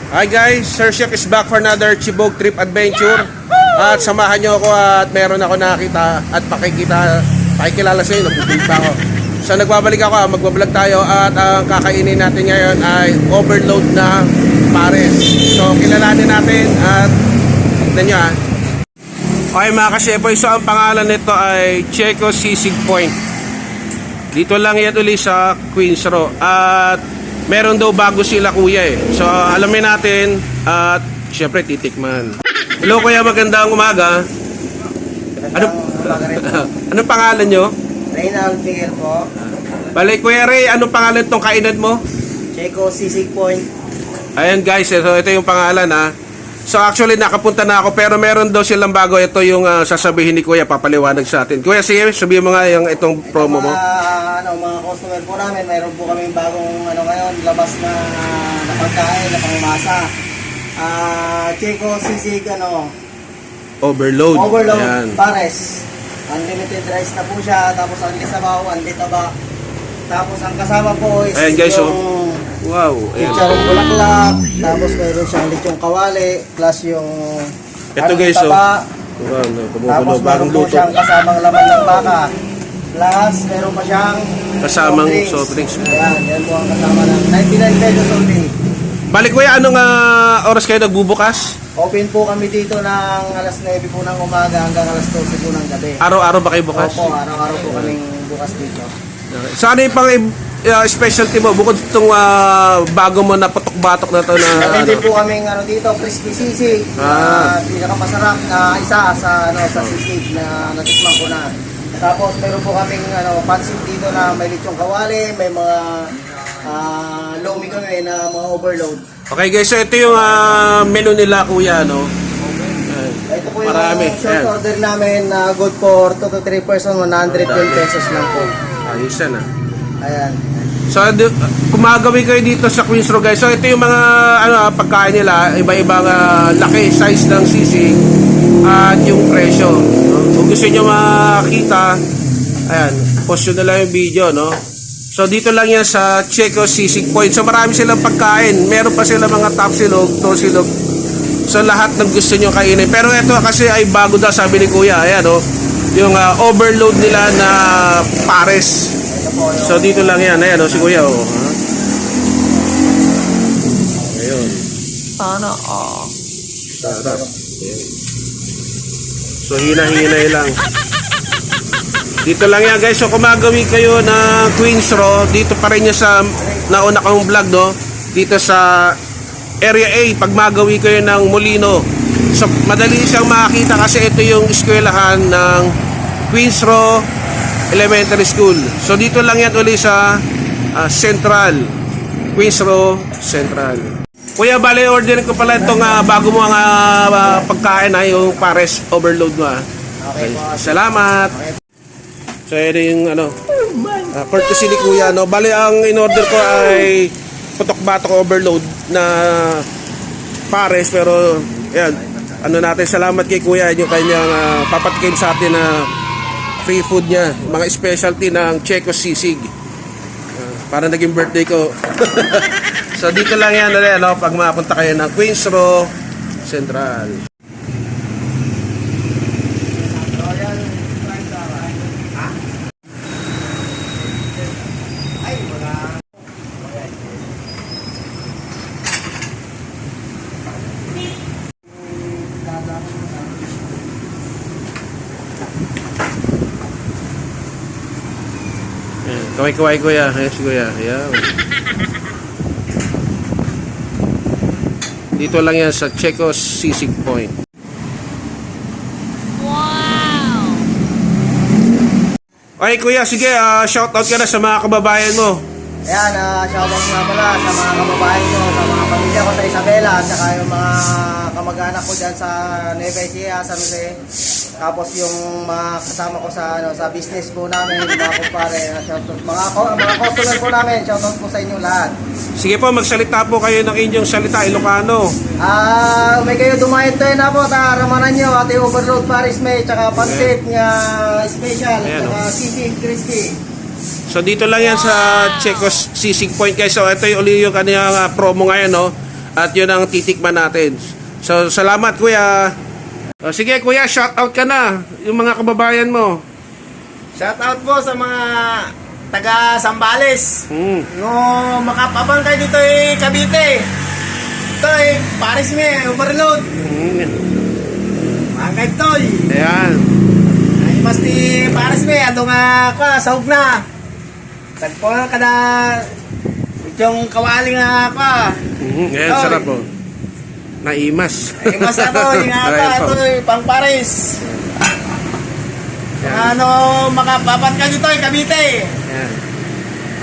Hi guys, Sir Chef is back for another Chibog Trip Adventure. At samahan nyo ako at meron ako nakita at pakikilala sa inyo, nagbubulig pa ako. So nagbabalik ako, magbablog tayo at ang kakainin natin ngayon ay overload na pares. So kilalanin natin at tignan nyo ha. Okay mga ka-shefoy, so ang pangalan nito ay Checo Sisig Point. Dito lang yan ulit sa Queens Row. At meron daw bago sila kuya eh. So alamin natin at syempre titikman. Hello kuya, magandang umaga. Anong pangalan nyo? Reynald Miguel po. Balik kuya Ray, anong pangalan tong kainan mo? Checo Sisig Point. Ayan guys, so ito yung pangalan ha. So actually nakapunta na ako pero meron daw silang bago. Ito yung sasabihin ni kuya, papaliwanag sa atin. Kuya, sige, sabihin mo nga yung itong promo mo. Mga customer po namin, mayroon po kami bagong ngayon, labas na pagkain, na pangmasa. Checo Sisig Overload. Overload. Pares. Unlimited rice na po siya, tapos ang sabaw, ang taba. Tapos ang kasama po is ayan guys, yung wow, ayan. chicharong bulaklak, tapos mayroon siyang lechong kawali, plus yung ito guys, taba. Wow, Tapos bagong meron po luto. siyang kasamang laman ng baka. Plus, meron pa siyang Kasamang soft drinks. Yan po ang kasama ng 99 pesos only. Balik kuya, anong oras kayo nagbubukas? Open po kami dito ng alas 9 po ng umaga hanggang alas 12 po ng gabi. Araw-araw ba kayo bukas? Opo, araw-araw po kaming bukas dito. Okay. So ano yung pang specialty mo? Bukod itong bago mo na patok-batok na to na Meron din po kaming dito, crispy sisig. Pinakamasarap na isa sa sisig na natikman ko na. Tapos meron po kaming pansit dito na may lechong kawali, may mga lomi kami na mga overload. Okay guys, so ito yung menu nila kuya, no? Ito po yung marami. short Ayan. order namin na good for 2 to 3 person, 110 pesos lang po. Ayos yan Ayan. So kumagawi kayo dito sa Queens Row guys. So ito yung mga pagkain nila, iba-ibang laki, size ng sisig at yung presyo, no? Kung gusto niyo makita, ayan, post nyo na lang yung video, no? So dito lang yan sa Checo Sisig Point. So marami silang pagkain. Meron pa sila mga top silog, to silog. So lahat ng gusto nyo kainin. Pero ito kasi ay bago daw, sabi ni kuya. Ayan, no? Yung overload nila na pares. So dito lang yan. Ayan, no? Si kuya, oh. Ayun. Sana, Sarap. So hina-hinay lang. Dito lang yan guys. So kumagawi kayo ng Queens Row, dito pa rin niya sa nauna kong vlog, no? Dito sa Area A, pag magawi kayo ng Molino. So madali siyang makakita kasi ito yung eskwelahan ng Queens Row Elementary School. So dito lang yan ulit sa Central, Queens Row Central. Kuya, bale orderin ko pala itong bago mo ang pagkain yung pares overload mo. Okay, salamat. So ito yung courtesy ni kuya, no? Bale ang in-order ko ay putok-batok overload na pares, pero yan, natin, salamat kay kuya yung kanyang papatikim sa atin na free food niya, mga specialty ng Checo Sisig. Para naging birthday ko. So dito lang yan pag mapunta kayo ng Queens Row Central. Kaway-kaway kuya. Ayan si kuya. Ayan. Dito lang yan sa Checo Sisig Point. Wow! Okay kuya, sige, shoutout ka na sa mga kababayan mo. Ayan, shoutout nga pala sa mga kababayan ko, sa mga pamilya ko sa Isabela, at saka yung mga kamag-anak ko dyan sa Nueva Ecija, San Jose. Tapos yung mga kasama ko sa business po namin, mga kumpare, shoutout, mga customer po namin, shoutout po sa inyo lahat. Sige po, magsalita po kayo ng inyong salita, Ilocano. May kayo dumayin tayo na po, ramanan nyo, ate overload Paris May, tsaka pansit nga special, tsaka sisig crispy. So dito lang yan sa Checo Sisig Point guys. So ito yung uli yung kanyang promo ngayon, no? At yun ang titikman natin. So, salamat kuya. Sige kuya, shout out ka na. Yung mga kababayan mo. Shoutout po sa mga taga Sambales. No, makapabang kayo dito Cavite. Ito Paris me, overload. Mga kaitol. Ayan. Ay, pasti Paris me, ando nga ka, sahog na. Tagpo na kada itong kawali nga ka. Ayan, sarap po. Naimas. Ay, mas ako, yung nga ka, ito pang Paris. Ayan. Ano, makapaban ka dito Cavite. Ayan.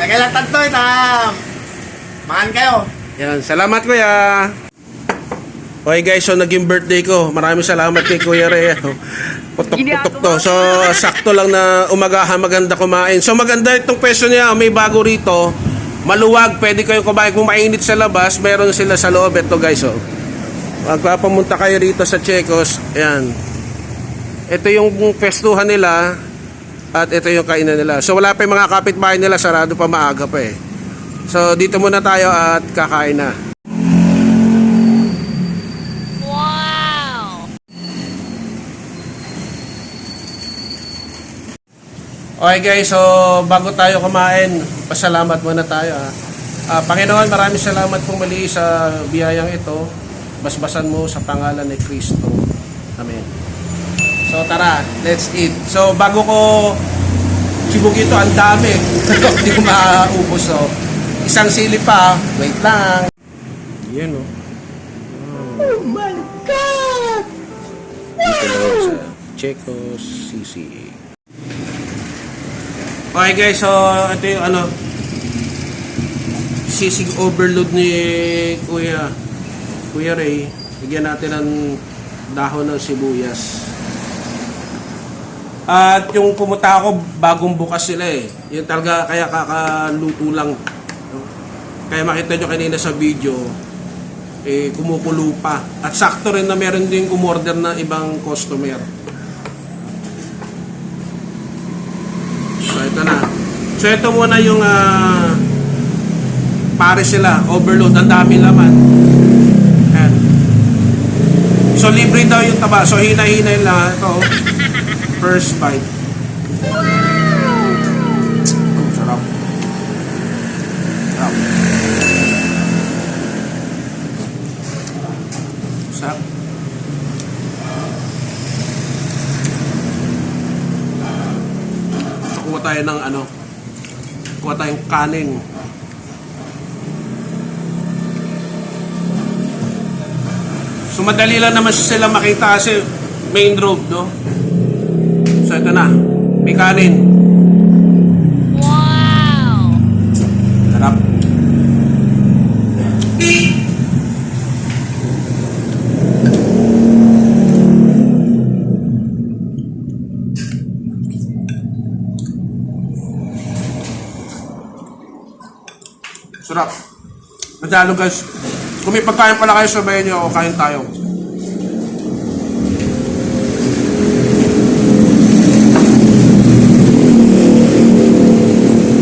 Nagalatag to, mahan kayo. Yan, salamat kuya. Okay guys, so naging birthday ko. Maraming salamat kay Kuya Ray. Putok-putok to. So, sakto lang na umagahan, maganda kumain. So, maganda itong pwesto niya. May bago rito. Maluwag, pwede kayong kumain. Kung mainit sa labas, meron sila sa loob. Ito guys, oh. Magpapamunta kayo rito sa Checos. Ayan. Ito yung pwestuhan nila. At ito yung kainan nila. So, wala pa yung mga kapitbahay nila. Sarado pa, maaga pa eh. So, dito muna tayo at kakain na. Wow! Okay guys, so bago tayo kumain, pasalamat muna tayo. Panginoon, maraming salamat po muli sa biyayang ito. Basbasan mo sa pangalan ni Kristo. Amen. So tara, let's eat. So bago ko sibog ito, ang dami. Hindi ko maubos. So, isang sili pa. Wait lang. Yan o. Oh my God! Dito lang sa Checos Sisig. Okay guys, so ito yung ano, sisig overload ni Kuya Ray. Bigyan natin ng dahon ng sibuyas. At yung pumunta ako, bagong bukas sila eh. Yun talaga, kaya kakaluto lang. Kaya makita nyo kanina sa video, eh, kumukulo pa. At sakto rin na meron din umorder na ibang customer. So ito na. So ito muna yung pare sila, overload, ang dami laman. Ayan. So libre daw yung taba. So hina-hina lang ito. First bite. Sarap. Sarap. Sarap. Kuha tayo ng ano, kuha tayong kanin. So madali lang naman sila makita kasi main road, no? So ito na, may kanin. Wow! Sarap. Sarap. Madalo guys. Kung may pagkain pala kayo, sabayan nyo ako, kain tayo.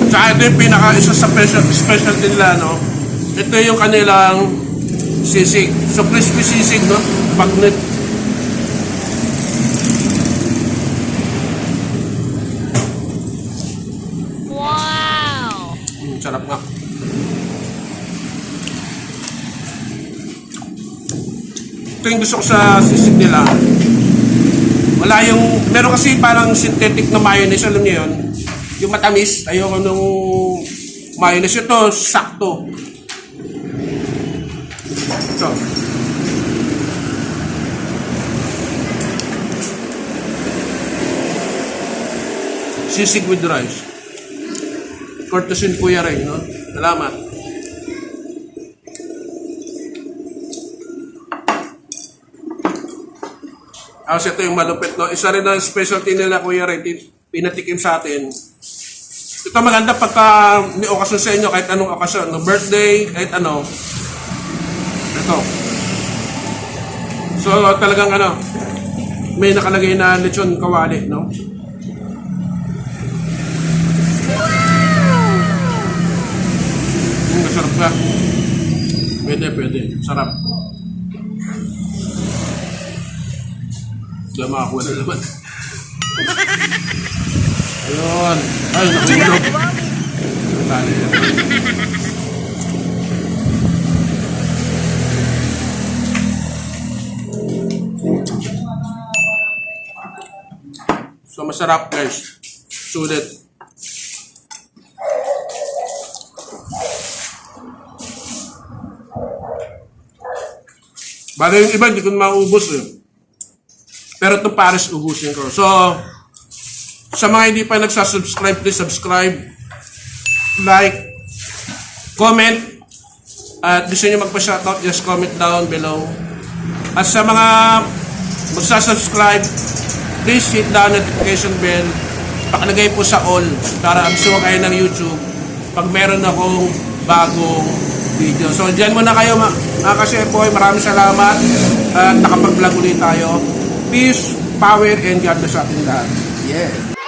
Tsaka ito yung pinaka-isa sa specialty nila, no? Ito yung kanilang sisig. So crispy sisig, no? Pagnet. Wow! Sarap nga. Ito yung gusto ko sa sisig nila. Wala yung, meron kasi parang synthetic na mayonnaise, alam niyo yun? Yung matamis, ayoko nung mayonnaise. Ito, sakto. Ito. Sisig with rice. Courtesy ni Kuya Ray, no? Salamat. Kasi ito yung malupit, no? Isa rin ang specialty nila, Kuya Ray, pinatikim sa atin. Ito maganda pagka may okasyon sa inyo, kahit anong okasyon, no? Birthday, kahit ano. Ito. So, talagang ano, may nakalagay na lechon kawali, no? Masarap ka. Pwede, pwede. Sarap. Hindi makakuha na naman. Ayun. Ay, nakulog. Tali yan. So, masarap guys. Sulit. Bagay yung iba, hindi ko maubos eh. Pero itong Paris, ubusin ko. So, sa mga hindi pa nagsasubscribe, please subscribe, like, comment, at gusto nyo magpa-shoutout, just comment down below. At sa mga magsasubscribe, please hit the notification bell, pakalagay po sa all, para absorb kayo ng YouTube pag meron akong bagong video. So, dyan muna kayo mga kasepoy. Maraming salamat at nakapag-vlog ulit tayo. Peace, power, and God bless sa ating lahat. Yeah!